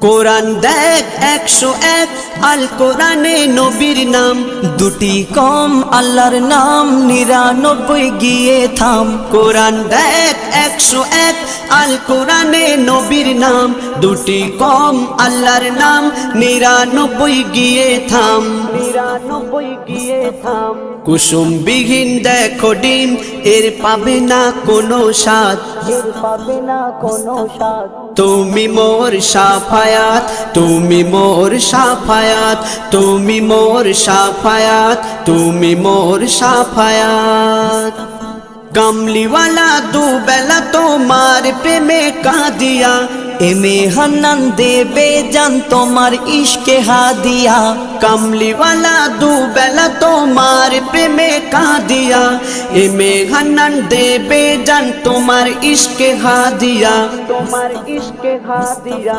কোরআন দেখ 101 আল কোরআনে নবীর নাম, দুটি কম আল্লাহর নাম 99 গিয়ে থাম। কোরআন দেখ 101 আল কোরআনে নবীর নাম, দুটি কম আল্লাহর নাম 99 গিয়ে থাম। 99 গিয়ে থাম। কুসুম বিহীন দেখো ডিম, এর পাবে না কোনো স্বাদ, এর পাবে না কোনো স্বাদ। তুমি মোর শাফায়াত, তুমি মোর শাফায়াত, তুমি মোর শাফায়াত, তুমি মোর শাফায়াত। কামলিওয়ালা দুবেলা তোমার প্রেমে কাঁদিয়া, এমে হান্নান দেবে জান তোমার ইশকে হাদিয়া। কামলিওয়ালা দুবেলা তোমার প্রেমে কাঁদিয়া, এমে হান্নান দেবে জান তোমার ইশকে হাদিয়া, তোমার ইশকে হাদিয়া।